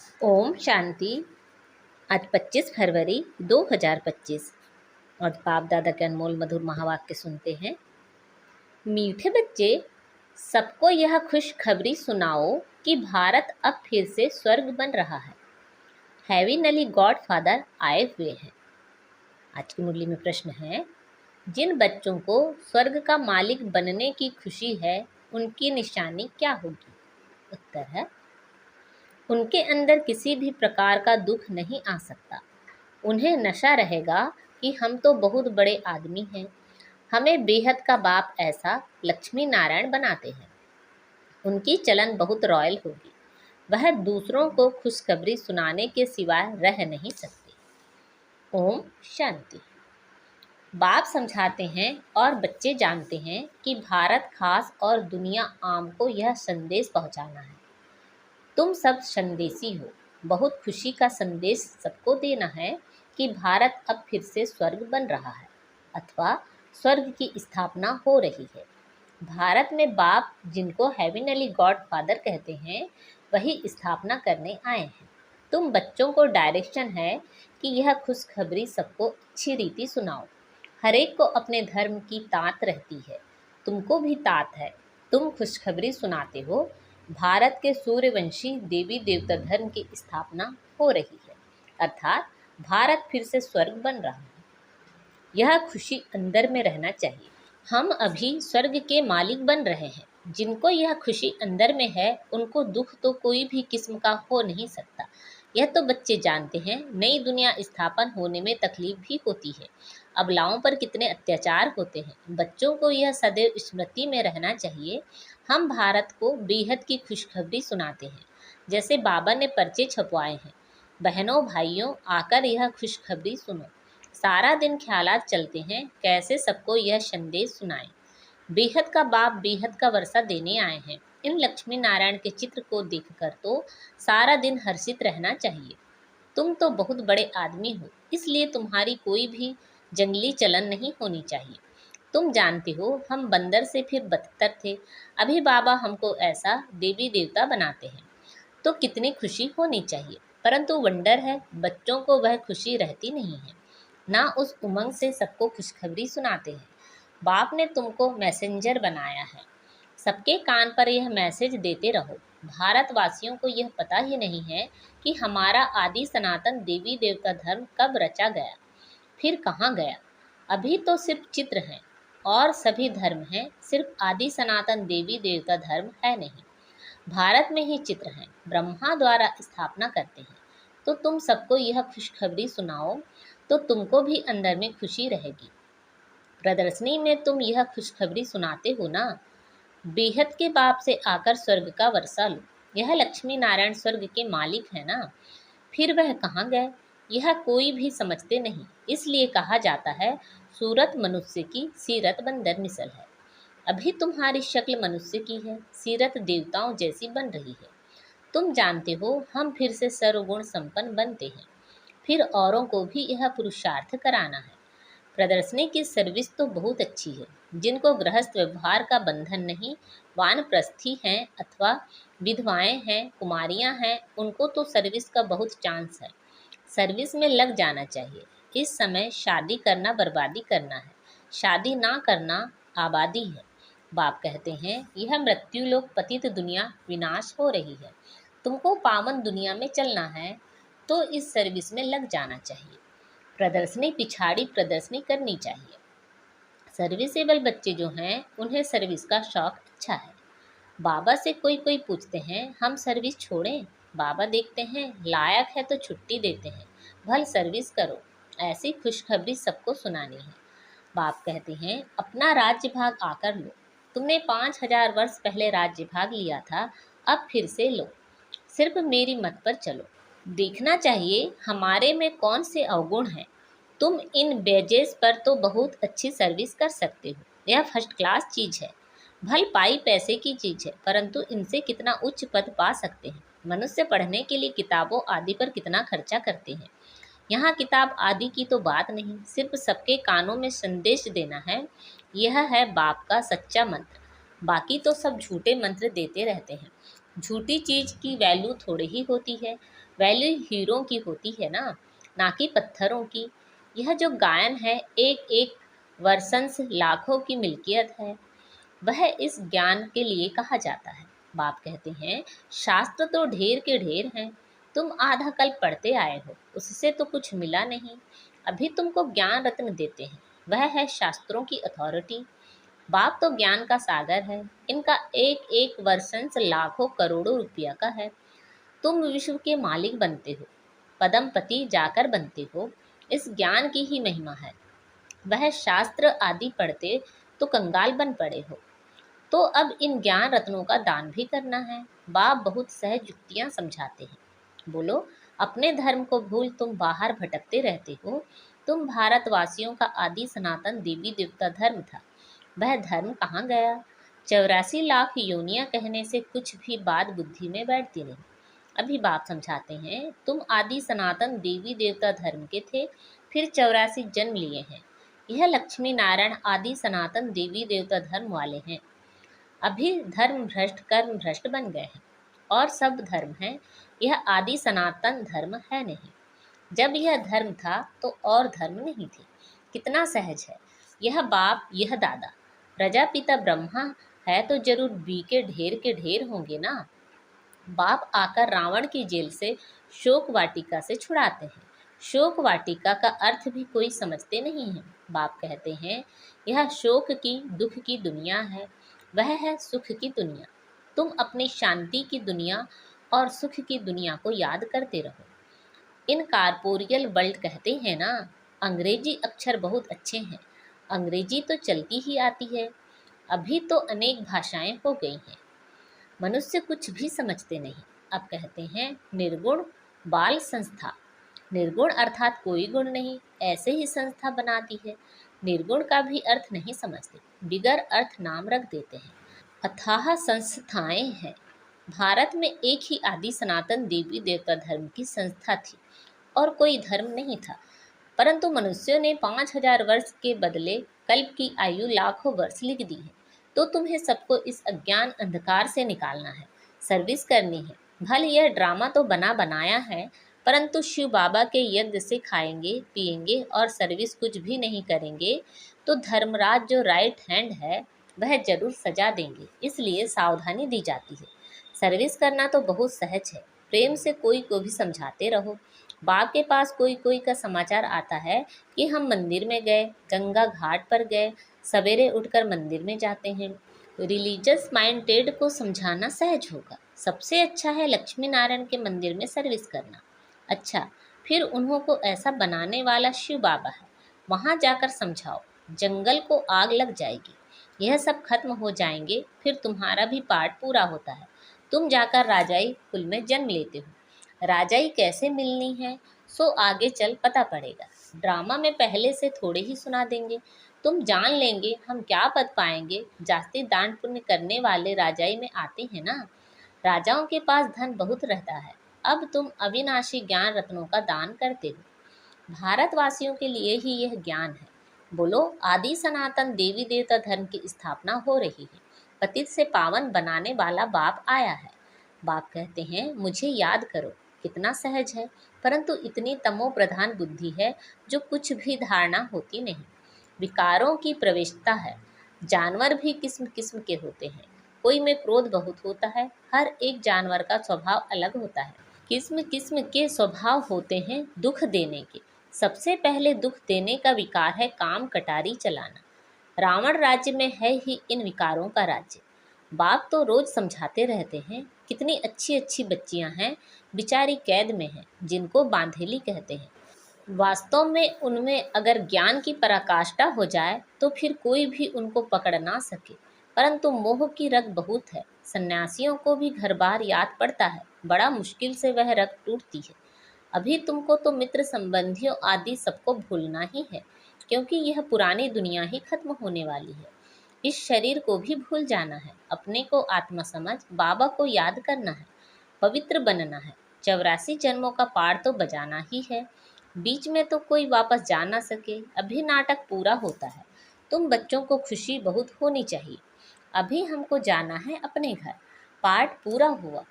ओम शांति। आज 25 फरवरी 2025 और बाप दादा के अनमोल मधुर महावाक्य सुनते हैं। मीठे बच्चे, सबको यह खुशखबरी सुनाओ कि भारत अब फिर से स्वर्ग बन रहा है। हेविनली गॉड फादर आए हुए हैं। आज की मुरली में प्रश्न है, जिन बच्चों को स्वर्ग का मालिक बनने की खुशी है, उनकी निशानी क्या होगी? उत्तर है, उनके अंदर किसी भी प्रकार का दुख नहीं आ सकता। उन्हें नशा रहेगा कि हम तो बहुत बड़े आदमी हैं, हमें बेहद का बाप ऐसा लक्ष्मी नारायण बनाते हैं। उनकी चलन बहुत रॉयल होगी। वह दूसरों को खुशखबरी सुनाने के सिवाय रह नहीं सकते। ओम शांति। बाप समझाते हैं और बच्चे जानते हैं कि भारत खास और दुनिया आम को यह संदेश पहुंचाना है। तुम सब संदेशी हो। बहुत खुशी का संदेश सबको देना है कि भारत अब फिर से स्वर्ग बन रहा है अथवा स्वर्ग की स्थापना हो रही है। भारत में बाप, जिनको हेविनली गॉड फादर कहते हैं, वही स्थापना करने आए हैं। तुम बच्चों को डायरेक्शन है कि यह खुशखबरी सबको अच्छी रीति सुनाओ। हर एक को अपने धर्म की तात रहती है। तुमको भी तात है। तुम खुशखबरी सुनाते हो। भारत के सूर्यवंशी देवी देवता धर्म की स्थापना हो रही है, अर्थात भारत फिर से स्वर्ग बन रहा है। यह खुशी अंदर में रहना चाहिए। हम अभी स्वर्ग के मालिक बन रहे हैं। जिनको यह खुशी अंदर में है, उनको दुख तो कोई भी किस्म का हो नहीं सकता। यह तो बच्चे जानते हैं। नई दुनिया स्थापन होने में तकलीफ भी होती है। अबलाओं पर कितने अत्याचार होते हैं। बच्चों को यह सदैव स्मृति में रहना चाहिए। हम भारत को बेहद की खुशखबरी सुनाते हैं। जैसे बाबा ने पर्चे छपवाए हैं, बहनों भाइयों आकर यह खुशखबरी सुनो। सारा दिन ख्यालात चलते हैं कैसे सबको यह संदेश सुनाएं। बेहद का बाप बेहद का वर्षा देने आए हैं। इन लक्ष्मी नारायण के चित्र को देखकर तो सारा दिन हर्षित रहना चाहिए। तुम तो बहुत बड़े आदमी हो, इसलिए तुम्हारी कोई भी जंगली चलन नहीं होनी चाहिए। तुम जानते हो, हम बंदर से फिर बदतर थे। अभी बाबा हमको ऐसा देवी देवता बनाते हैं तो कितनी खुशी होनी चाहिए। परंतु वंडर है, बच्चों को वह खुशी रहती नहीं है, ना उस उमंग से सबको खुशखबरी सुनाते हैं। बाप ने तुमको मैसेंजर बनाया है। सबके कान पर यह मैसेज देते रहो। भारतवासियों को यह पता ही नहीं है कि हमारा आदि सनातन देवी देवता धर्म कब रचा गया, फिर कहाँ गया। अभी तो सिर्फ चित्र हैं और सभी धर्म हैं, सिर्फ आदि सनातन देवी देवता धर्म है नहीं। भारत में ही चित्र हैं, ब्रह्मा द्वारा स्थापना करते हैं। तो तुम सबको यह खुशखबरी सुनाओ तो तुमको भी अंदर में खुशी रहेगी। प्रदर्शनी में तुम यह खुशखबरी सुनाते हो ना, बेहद के बाप से आकर स्वर्ग का वर्षा लो। यह लक्ष्मी नारायण स्वर्ग के मालिक है ना, फिर वह कहाँ गए, यह कोई भी समझते नहीं। इसलिए कहा जाता है, सूरत मनुष्य की सीरत बंदर मिसल है। अभी तुम्हारी शक्ल मनुष्य की है, सीरत देवताओं जैसी बन रही है। तुम जानते हो, हम फिर से सर्वगुण संपन्न बनते हैं। फिर औरों को भी यह पुरुषार्थ कराना है। प्रदर्शनी की सर्विस तो बहुत अच्छी है। जिनको गृहस्थ व्यवहार का बंधन नहीं, वानप्रस्थी हैं अथवा विधवाएं हैं, कुमारियां हैं, उनको तो सर्विस का बहुत चांस है। सर्विस में लग जाना चाहिए। इस समय शादी करना बर्बादी करना है, शादी ना करना आबादी है। बाप कहते हैं, यह मृत्यु लोक पतित दुनिया विनाश हो रही है। तुमको पावन दुनिया में चलना है तो इस सर्विस में लग जाना चाहिए। प्रदर्शनी पिछाड़ी प्रदर्शनी करनी चाहिए। सर्विसेबल बच्चे जो हैं, उन्हें सर्विस का शौक अच्छा है। बाबा से कोई कोई पूछते हैं, हम सर्विस छोड़ें? बाबा देखते हैं लायक है तो छुट्टी देते हैं, भल सर्विस करो। ऐसी खुशखबरी सबको सुनानी है। बाप कहते हैं, अपना राज्य भाग आकर लो। तुमने 5000 वर्ष पहले राज्य भाग लिया था, अब फिर से लो। सिर्फ मेरी मत पर चलो। देखना चाहिए हमारे में कौन से अवगुण हैं। तुम इन बेजेस पर तो बहुत अच्छी सर्विस कर सकते हो। यह फर्स्ट क्लास चीज़ है। भल पाई पैसे की चीज़ है, परंतु इनसे कितना उच्च पद पा सकते हैं। मनुष्य पढ़ने के लिए किताबों आदि पर कितना खर्चा करते हैं। यहाँ किताब आदि की तो बात नहीं, सिर्फ सबके कानों में संदेश देना है। यह है बाप का सच्चा मंत्र। बाकी तो सब झूठे मंत्र देते रहते हैं। झूठी चीज़ की वैल्यू थोड़ी ही होती है, वैल्यू हीरो की होती है ना कि पत्थरों की। यह जो गायन है एक एक वर्षंस लाखों की मिल्कियत है, वह इस ज्ञान के लिए कहा जाता है। बाप कहते हैं शास्त्र तो ढेर के ढेर हैं, तुम आधा कल्प पढ़ते आए हो, उससे तो कुछ मिला नहीं। अभी तुमको ज्ञान रत्न देते हैं, वह है शास्त्रों की अथॉरिटी। बाप तो ज्ञान का सागर है, इनका एक एक वर्षंस लाखों करोड़ों रुपया का है। तुम विश्व के मालिक बनते हो, पदमपति जाकर बनते हो, इस ज्ञान की ही महिमा है। वह शास्त्र आदि पढ़ते तो कंगाल बन पड़े हो, तो अब इन ज्ञान रत्नों का दान भी करना है। बाप बहुत सहज युक्तियां समझाते हैं। बोलो, अपने धर्म को भूल तुम बाहर भटकते रहते हो। तुम भारतवासियों का आदि सनातन देवी देवता धर्म था, वह धर्म कहाँ गया? 84 लाख योनियां कहने से कुछ भी बात बुद्धि में बैठती नहीं। अभी बाप समझाते हैं, तुम आदि सनातन देवी देवता धर्म के थे, फिर 84 जन्म लिए हैं। यह लक्ष्मी नारायण आदि सनातन देवी देवता धर्म वाले हैं। अभी धर्म भ्रष्ट कर्म भ्रष्ट बन गए हैं और सब धर्म है, यह आदि सनातन धर्म है नहीं। जब यह धर्म था तो और धर्म नहीं थे। कितना सहज है। यह बाप यह दादा, प्रजापिता ब्रह्मा है तो जरूर बी के ढेर होंगे ना। बाप आकर रावण की जेल से शोक वाटिका से छुड़ाते हैं। शोक वाटिका का अर्थ भी कोई समझते नहीं है। बाप कहते हैं यह शोक की दुख की दुनिया है, वह है सुख की दुनिया। तुम अपनी शांति की दुनिया और सुख की दुनिया को याद करते रहो। इन कारपोरियल वर्ल्ड कहते हैं ना, अंग्रेजी अक्षर बहुत अच्छे हैं, अंग्रेजी तो चलती ही आती है। अभी तो अनेक भाषाएं हो गई हैं, मनुष्य कुछ भी समझते नहीं। अब कहते हैं निर्गुण बाल संस्था। निर्गुण अर्थात कोई गुण नहीं, ऐसे ही संस्था बनाती है। निर्गुण का भी अर्थ नहीं समझते, बिगर अर्थ नाम रख देते हैं। अथाह संस्थाएं हैं। भारत में एक ही आदि सनातन देवी देवता धर्म की संस्था थी और कोई धर्म नहीं था, परंतु मनुष्यों ने 5,000 वर्ष के बदले कल्प की आयु लाखों वर्ष लिख दी है। तो तुम्हें सबको इस अज्ञान अंधकार से निकालना है, सर्विस करनी है। भले यह ड्रामा तो बना बनाया है, परंतु शिव बाबा के यज्ञ से खाएंगे पिएंगे और सर्विस कुछ भी नहीं करेंगे तो धर्मराज जो राइट हैंड है वह जरूर सजा देंगे। इसलिए सावधानी दी जाती है। सर्विस करना तो बहुत सहज है, प्रेम से कोई को भी समझाते रहो। बाप के पास कोई कोई का समाचार आता है कि हम मंदिर में गए, गंगा घाट पर गए, सवेरे उठकर मंदिर में जाते हैं। रिलीजियस माइंडेड को समझाना सहज होगा। सबसे अच्छा है लक्ष्मी नारायण के मंदिर में सर्विस करना। अच्छा, फिर उन्हों को ऐसा बनाने वाला शिव बाबा है, वहाँ जाकर समझाओ, जंगल को आग लग जाएगी, यह सब खत्म हो जाएंगे, फिर तुम्हारा भी पार्ट पूरा होता है। तुम जाकर राजाई कुल में जन्म लेते हो। राजाई कैसे मिलनी है सो आगे चल पता पड़ेगा। ड्रामा में पहले से थोड़े ही सुना देंगे, तुम जान लेंगे हम क्या पद पाएंगे। जास्ती दान पुण्य करने वाले राजाई में आते हैं ना। राजाओं के पास धन बहुत रहता है। अब तुम अविनाशी ज्ञान रत्नों का दान करते हो। भारतवासियों के लिए ही यह ज्ञान है। बोलो, आदि सनातन देवी देवता धर्म की स्थापना हो रही है। पतित से पावन बनाने वाला बाप आया है। बाप कहते हैं मुझे याद करो। कितना सहज है, परंतु इतनी तमो प्रधान बुद्धि है जो कुछ भी धारणा होती नहीं। विकारों की प्रवेशता है। जानवर भी किस्म किस्म के होते हैं, कोई में क्रोध बहुत होता है। हर एक जानवर का स्वभाव अलग होता है। किस्म किस्म के स्वभाव होते हैं दुख देने के। सबसे पहले दुख देने का विकार है काम कटारी चलाना। रावण राज्य में है ही इन विकारों का राज्य। बाप तो रोज समझाते रहते हैं, कितनी अच्छी अच्छी बच्चियां हैं, बिचारी कैद में हैं, जिनको बांधेली कहते हैं। वास्तव में उनमें अगर ज्ञान की पराकाष्ठा हो जाए तो फिर कोई भी उनको पकड़ ना सके, परंतु मोह की रग बहुत है। सन्यासियों को भी घर बार याद पड़ता है, बड़ा मुश्किल से वह रग टूटती है। अभी तुमको तो मित्र संबंधियों आदि सबको भूलना ही है, क्योंकि यह पुरानी दुनिया ही खत्म होने वाली है। इस शरीर को भी भूल जाना है, अपने को आत्मा समझ बाबा को याद करना है, पवित्र बनना है। 84 जन्मों का पार तो बजाना ही है, बीच में तो कोई वापस जा ना सके। अभी नाटक पूरा होता है। तुम बच्चों को खुशी बहुत होनी चाहिए। अभी हमको जाना है अपने घर। पाठ पूरा हुआ।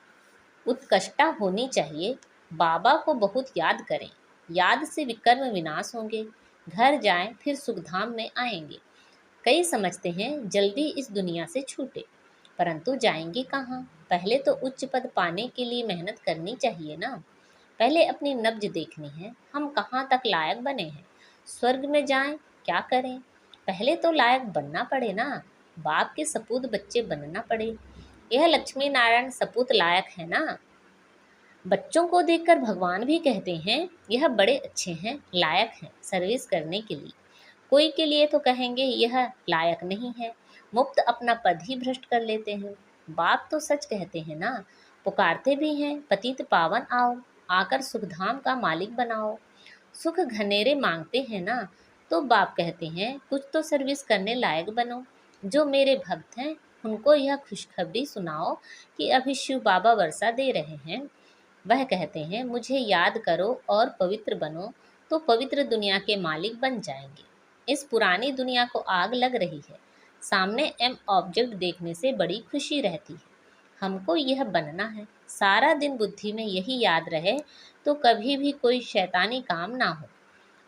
उत्कृष्टता होनी चाहिए। बाबा को बहुत याद करें, याद से विकर्म विनाश होंगे। घर जाएं फिर सुखधाम में आएंगे। कई समझते हैं जल्दी इस दुनिया से छूटे, परंतु जाएंगे कहाँ? पहले तो उच्च पद पाने के लिए मेहनत करनी चाहिए ना। पहले अपनी नब्ज देखनी है, हम कहाँ तक लायक बने हैं। स्वर्ग में जाएं क्या करें? पहले तो लायक बनना पड़े ना। बाप के सपूत बच्चे बनना पड़े। यह लक्ष्मी नारायण सपूत लायक है ना। बच्चों को देखकर भगवान भी कहते हैं यह बड़े अच्छे हैं, लायक हैं सर्विस करने के लिए। कोई के लिए तो कहेंगे यह लायक नहीं है, मुफ्त अपना पद ही भ्रष्ट कर लेते हैं। बाप तो सच कहते हैं ना, पुकारते भी हैं पतित पावन आओ, आकर सुखधाम का मालिक बनाओ। सुख घनेरे मांगते हैं ना, तो बाप कहते हैं कुछ तो सर्विस करने लायक बनो। जो मेरे भक्त हैं उनको यह खुशखबरी सुनाओ कि अभी शिव बाबा वर्षा दे रहे हैं। वह कहते हैं मुझे याद करो और पवित्र बनो, तो पवित्र दुनिया के मालिक बन जाएंगे। इस पुरानी दुनिया को आग लग रही है, सामने एम ऑब्जेक्ट देखने से बड़ी खुशी रहती है। हमको यह बनना है, सारा दिन बुद्धि में यही याद रहे तो कभी भी कोई शैतानी काम ना हो।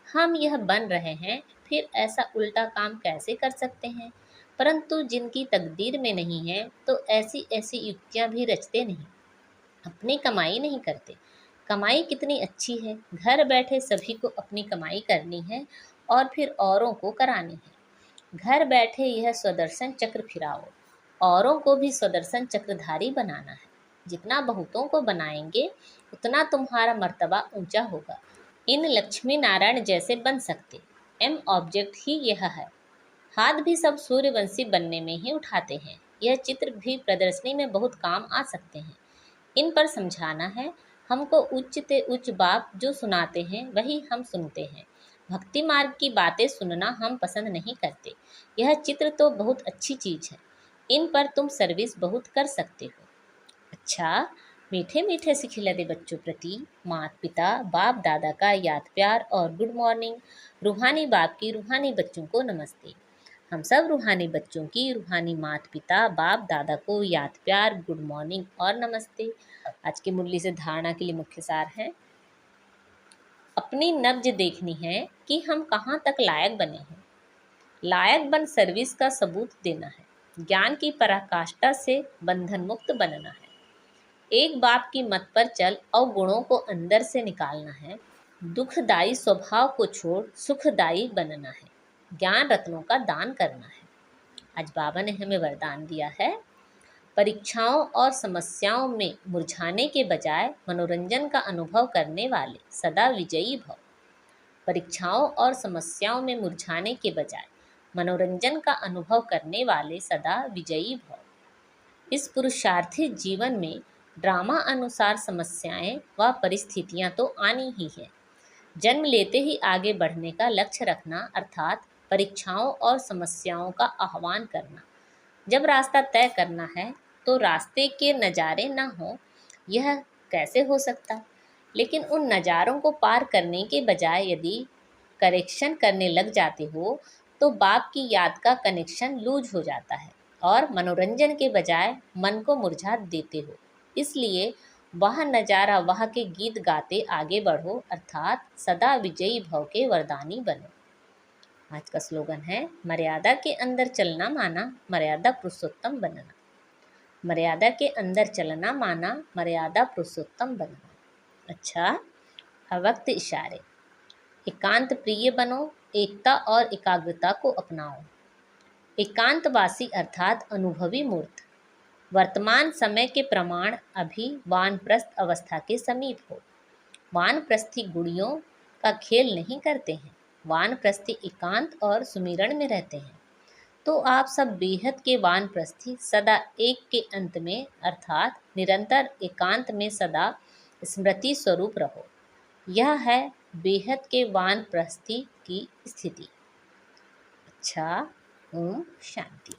हम यह बन रहे हैं, फिर ऐसा उल्टा काम कैसे कर सकते हैं? परंतु जिनकी तकदीर में नहीं है तो ऐसी ऐसी युक्तियां भी रचते नहीं, अपनी कमाई नहीं करते। कमाई कितनी अच्छी है, घर बैठे सभी को अपनी कमाई करनी है और फिर औरों को करानी है। घर बैठे यह स्वदर्शन चक्र फिराओ, औरों को भी स्वदर्शन चक्रधारी बनाना है। जितना बहुतों को बनाएंगे उतना तुम्हारा मर्तबा ऊंचा होगा। इन लक्ष्मी नारायण जैसे बन सकते, एम ऑब्जेक्ट ही यह है। हाथ भी सब सूर्यवंशी बनने में ही उठाते हैं। यह चित्र भी प्रदर्शनी में बहुत काम आ सकते हैं। इन पर समझाना है। हमको उच्च ते उच्च बाप जो सुनाते हैं वही हम सुनते हैं। भक्ति मार्ग की बातें सुनना हम पसंद नहीं करते। यह चित्र तो बहुत अच्छी चीज़ है, इन पर तुम सर्विस बहुत कर सकते हो। अच्छा, मीठे मीठे से खिलते बच्चों प्रति माता पिता बाप दादा का याद प्यार और गुड मॉर्निंग। रूहानी बाप की रूहानी बच्चों को नमस्ते। हम सब रूहानी बच्चों की रूहानी माता पिता बाप दादा को याद प्यार गुड मॉर्निंग और नमस्ते। आज की मुरली से धारणा के लिए मुख्य सार है, अपनी नब्ज देखनी है कि हम कहाँ तक लायक बने हैं। लायक बन सर्विस का सबूत देना है। ज्ञान की पराकाष्ठा से बंधन मुक्त बनना है। एक बाप की मत पर चल अवगुणों को अंदर से निकालना है। दुखदायी स्वभाव को छोड़ सुखदायी बनना है। ज्ञान रत्नों का दान करना है। आज बाबा ने हमें वरदान दिया है, परीक्षाओं और समस्याओं में मुरझाने के बजाय मनोरंजन का अनुभव करने वाले सदा विजयी भव। परीक्षाओं और समस्याओं में मुरझाने के बजाय मनोरंजन का अनुभव करने वाले सदा विजयी भव। इस पुरुषार्थी जीवन में ड्रामा अनुसार समस्याएं व परिस्थितियां तो आनी ही है। जन्म लेते ही आगे बढ़ने का लक्ष्य रखना अर्थात परीक्षाओं और समस्याओं का आह्वान करना। जब रास्ता तय करना है तो रास्ते के नज़ारे ना हो, यह कैसे हो सकता? लेकिन उन नज़ारों को पार करने के बजाय यदि करेक्शन करने लग जाते हो तो बाप की याद का कनेक्शन लूज हो जाता है और मनोरंजन के बजाय मन को मुरझा देते हो। इसलिए वह नज़ारा वह के गीत गाते आगे बढ़ो अर्थात सदा विजयी भव के वरदानी बनो। आज का स्लोगन है, मर्यादा के अंदर चलना माना मर्यादा पुरुषोत्तम बनना। मर्यादा के अंदर चलना माना मर्यादा पुरुषोत्तम बनना। अच्छा, अवक्त इशारे। एकांत प्रिय बनो, एकता और एकाग्रता को अपनाओ। एकांतवासी अर्थात अनुभवी मूर्त। वर्तमान समय के प्रमाण अभी वानप्रस्थ अवस्था के समीप हो। वानप्रस्थी गुड़ियों का खेल नहीं करते हैं। वानप्रस्थी एकांत और सुमिरन में रहते हैं। तो आप सब बेहद के वानप्रस्थी सदा एक के अंत में अर्थात निरंतर एकांत में सदा स्मृति स्वरूप रहो। यह है बेहद के वानप्रस्थी की स्थिति। अच्छा, ओम शांति।